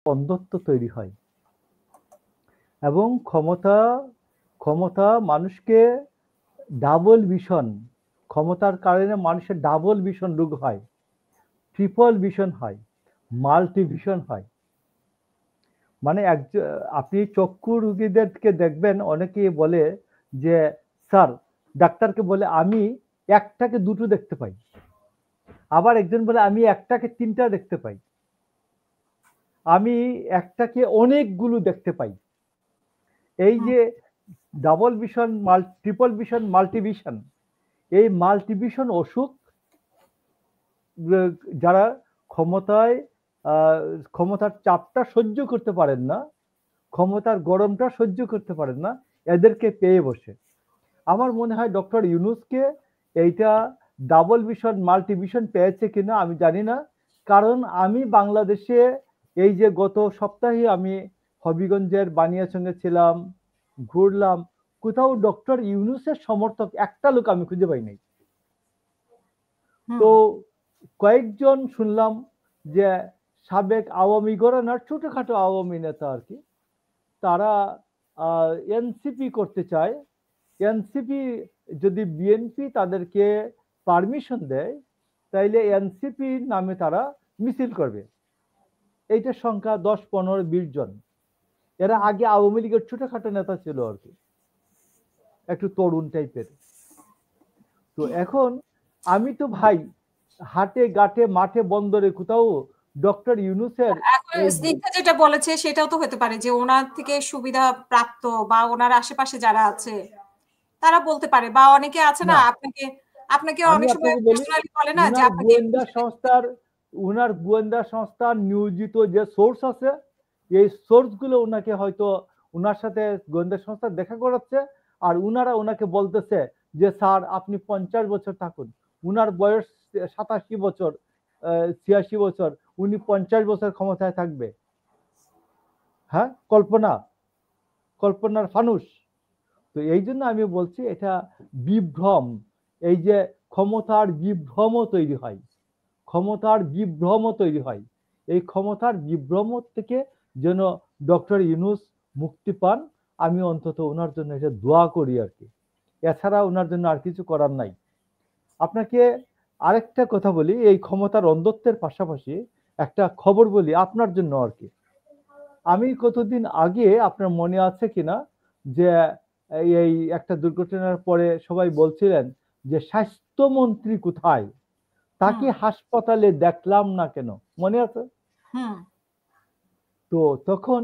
অন্ধত্ব তৈরি হয় এবং ক্ষমতা মানুষকে ডাবল ভিশন, ক্ষমতার কারণে মানুষের ডাবল ভিশন রোগ হয়, ট্রিপল ভিশন হয়, মাল্টি ভিশন হয়। মানে আপনি চক্ষু রোগীদেরকে দেখবেন, অনেকেই বলে যে স্যার, ডাক্তারকে বলে আমি একটাকে দুটো দেখতে পাই, আবার একজন বলে আমি একটাকে তিনটা দেখতে পাই, আমি একটাকে অনেকগুলো দেখতে পাই। এই যে ডাবল ভিশন, ট্রিপল ভিশন, মাল্টিভিশন, এই মাল্টিভিশন অসুখ যারা ক্ষমতায় ক্ষমতার চাপটা সহ্য করতে পারেন না, ক্ষমতার গরমটা সহ্য করতে পারেন না, এদেরকে পেয়ে বসে। আমার মনে হয় ডক্টর ইউনূসকে এইটা ডাবল ভিশন মাল্টিভিশন পেয়েছে কিনা আমি জানি না, কারণ আমি বাংলাদেশে এই যে গত সপ্তাহে আমি হবিগঞ্জের বানিয়াচঙ্গে ছিলাম, ঘুরলাম, কোথাও ডক্টর ইউনূসের সমর্থক একটা লোক আমি খুঁজে পাই নাই। তো কয়েকজন শুনলাম যে সাবেক আওয়ামী ঘরানার ছোটখাটো আওয়ামী নেতা আর কি, তারা এনসিপি করতে চায়। এনসিপি যদি বিএনপি তাদেরকে পারমিশন দেয়, তাইলে এনসিপি নামে তারা মিছিল করবে। এইটার সংখ্যা 10, 15, 20 জন। এরা আগে আওয়ামী লীগের ছোটখাটো নেতা ছিল আর কি, একটু তরুণ টাইপের। তো এখন আমি তো ভাই হাটে ঘাটে মাঠে বন্দরে কোথাও ডক্টর ইউনূসের স্নিগ্ধা যেটা বলেছে সেটাও তো হতে পারে যে ওনার থেকে সুবিধা প্রাপ্ত বা ওনার আশেপাশে যারা আছে তারা বলতে পারে, বা অনেকে আছে না, আপনাকে অনেক সময় পার্সোনালি বলে না যে আপনাকে উনার গোয়েন্দা সংস্থার নিয়োজিত যে সোর্স আছে, এই সোর্স গুলো উনাকে হয়তো উনার সাথে গোয়েন্দা সংস্থা দেখা করাচ্ছে, আর উনারা ওনাকে বলতেছে যে স্যার আপনি 50 বছর থাকুন। উনার বয়স 87 বছর, 86 বছর, উনি 50 বছর ক্ষমতায় থাকবে। হ্যাঁ, কল্পনার ফানুস। তো এই জন্য আমি বলছি এটা বিভ্রম। এই যে ক্ষমতার বিভ্রম তৈরি হয়, এই ক্ষমতার বিভ্রম থেকে যেন ডক্টর ইউনূস মুক্তি পান, আমি অন্তত ওনার জন্য এটা দোয়া করি আর কি। এছাড়া ওনার জন্য আর কিছু করার নাই। আপনাকে আরেকটা কথা বলি, এই ক্ষমতার অন্ধত্বের পাশাপাশি একটা খবর বলি আপনার জন্য আর কি। আমি কতদিন আগে, আপনার মনে আছে কিনা, যে এই একটা দুর্ঘটনার পরে সবাই বলছিলেন যে স্বাস্থ্যমন্ত্রী কোথায়, তাকে হাসপাতালে দেখলাম না কেন, মনে আছে? তো তখন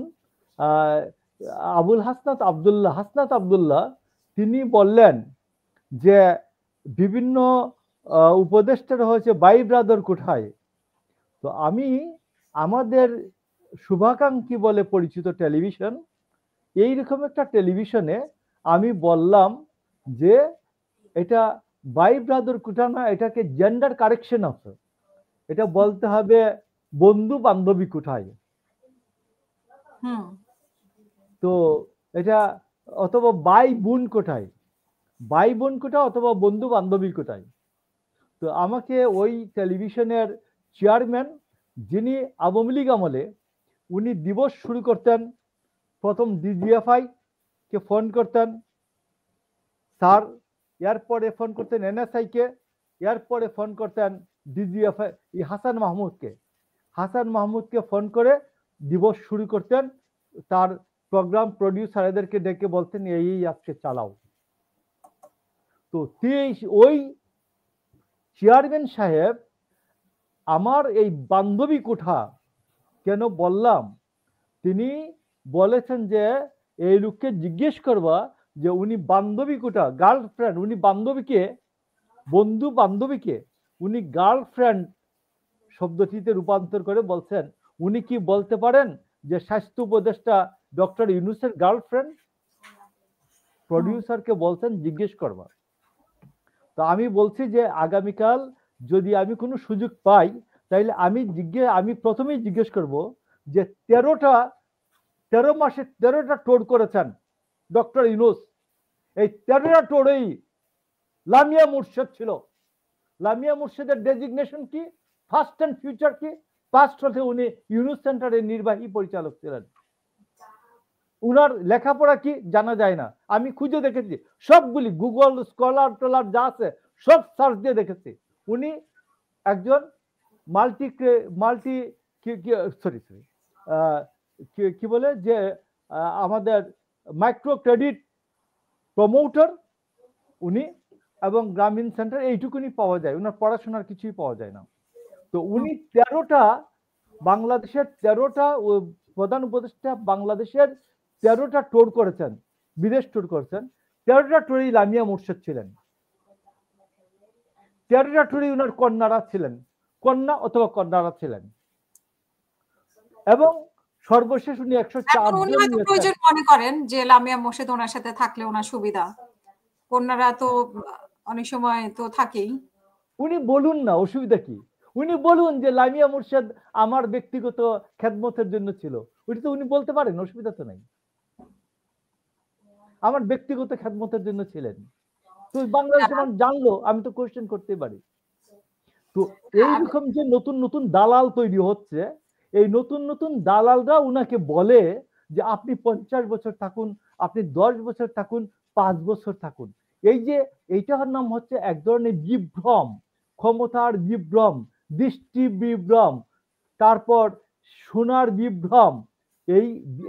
হাসনাত আব্দুল্লাহ তিনি বললেন যে বিভিন্ন উপদেষ্টারা হয়েছে বাই ব্রাদার কোথায়। তো আমি আমাদের শুভাকাঙ্ক্ষী বলে পরিচিত টেলিভিশন, এইরকম একটা টেলিভিশনে আমি বললাম যে এটা বাই ব্রাদার কোঠা না, এটাকে জেন্ডার কারেকশন আছে, এটা বলতে হবে বন্ধু বান্ধবী কোথায়। তো এটা অথবা ভাই বোন কোথায়, অথবা বন্ধু বান্ধবী কোথায়। তো আমাকে ওই টেলিভিশনের চেয়ারম্যান, যিনি আওয়ামী লীগ আমলে, উনি দিবস শুরু করতেন, প্রথম ডিজিএফআই কে ফোন করতেন স্যার, এরপরে ফোন করতেন এনএসআই কে, এরপরে ফোন করতেন ডিজিএফআই হাসান মাহমুদকে ফোন করে দিবস শুরু করতেন। তার প্রোগ্রাম প্রডিউসার এদেরকে ডেকে বলতেন এই আজকে চালাও। তো ওই চেয়ারম্যান সাহেব আমার এই বান্ধবী কোঠা কেন বললাম, তিনি বলেছেন যে এই লোককে জিজ্ঞেস করবা যে উনি বান্ধবী কোঠা, গার্লফ্রেন্ড, উনি বান্ধবীকে, বন্ধু বান্ধবীকে উনি গার্লফ্রেন্ড শব্দটিতে রূপান্তর করে বলছেন। উনি কি বলতে পারেন যে স্বাস্থ্য উপদেষ্টা ডক্টর ইউনূসের গার্লফ্রেন্ড? প্রডিউসারকে বলছেন জিজ্ঞেস করবা। তো আমি বলছি যে আগামীকাল যদি আমি কোনো সুযোগ পাই, তাইলে আমি প্রথমেই জিজ্ঞেস করব যে 13 মাসে 13টা টোর করেছেন ডক্টর ইউনূস, এই 13টা টোরেই লামিয়া মুর্শেদ ছিল। লামিয়া মুর্শেদের ডেজিগনেশন কি, ফাস্ট অ্যান্ড ফিউচার কি, পাস্ট হলে উনি ইউনুস সেন্টারের নির্বাহী পরিচালক ছিলেন। উনার লেখাপড়া কি জানা যায় না, আমি খুঁজে দেখেছি সবগুলি গুগল স্কলার টলার যা আছে সব সার্চ দিয়ে দেখেছি। উনি একজন মাল্টি মাল্টি সরি সরি কি বলে যে আমাদের মাইক্রো ক্রেডিট প্রমোটার উনি, এবং গ্রামীণ সেন্টার এইটুকুনি পাওয়া যায়, ওনার পড়াশোনার কিছুই পাওয়া যায় না। তো উনি 13টা বাংলাদেশের 13টা প্রধান উপদেষ্টা বাংলাদেশের 13টা ট্যুর করেছেন, বিদেশ ট্যুর করেছেন। 13টা ট্যুরেই লামিয়া মুর্শেদ ছিলেন, 13টা ট্যুরেই ওনার কন্যারা ছিলেন, কন্যা অথবা কন্যারা ছিলেন। এবং সর্বশেষ উনি 104 উনি হয়তো প্রয়োজন মনে করেন যে লামিয়া মোর্শেদ ওনার সাথে থাকলে ওনার সুবিধা, কন্যারা তো অনেক সময় তো থাকেই। উনি বলুন না, অসুবিধা কি? উনি বলুন যে লামিয়া মুর্শেদ আমার ব্যক্তিগত খেদমতের জন্য ছিল, ওইটা তো উনি বলতে পারেন, অসুবিধা তো নাই। আমার ব্যক্তিগত খেদমতের জন্য ছিলেন, তো বাংলাদেশের মানুষ জানলো, আমি তো কোয়েশ্চেন করতে পারি। তো এইরকম যে নতুন নতুন দালাল তৈরি হচ্ছে, এই নতুন নতুন দালালরা উনাকে বলে যে আপনি 50 বছর থাকুন, আপনি 10 বছর থাকুন, 5 বছর থাকুন। এই যে এইটার নাম হচ্ছে এক ধরনের বিভ্রম, ক্ষমতার বিভ্রম, দৃষ্টি বিভ্রম, তারপর সোনার বিভ্রম।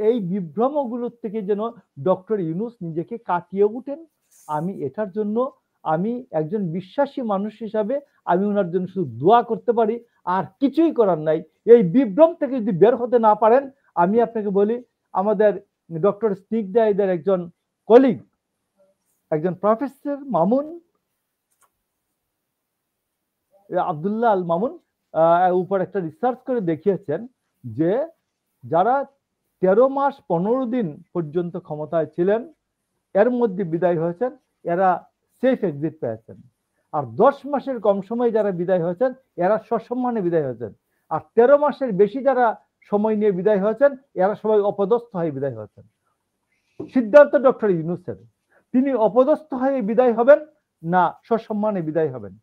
এই বিভ্রমগুলোর থেকে যেন ডক্টর ইউনূস নিজেকে কাটিয়ে উঠেন, আমি এটার জন্য আমি একজন বিশ্বাসী মানুষ হিসাবে আমি ওনার জন্য শুধু দোয়া করতে পারি, আর কিছুই করার নাই। এই বিভ্রম থেকে যদি বের হতে না পারেন, আমি আপনাকে বলি আমাদের ডক্টর স্নিগ্ধা এদের একজন কলিগ, একজন প্রফেসর মামুন, আব্দুল্লাহ আল মামুন উপর একটা রিসার্চ করে দেখিয়েছেন যে যারা 13 মাস 15 দিন পর্যন্ত ক্ষমতায় ছিলেন, এর মধ্যে বিদায় হয়েছেন, এরা সেফ এক্সিট পেয়েছেন। আর 10 মাসের কম সময় যারা বিদায় হয়েছেন, এরা সসম্মানে বিদায় হয়েছেন। আর 13 মাসের বেশি যারা সময় নিয়ে বিদায় হয়েছেন, এরা সবাই অপদস্থ হয়ে বিদায় হয়েছেন। সিদ্ধান্ত ডক্টর ইউনূসের, তিনি অপদস্থ হয়ে বিদায় হবেন না সসম্মানে বিদায় হবেন।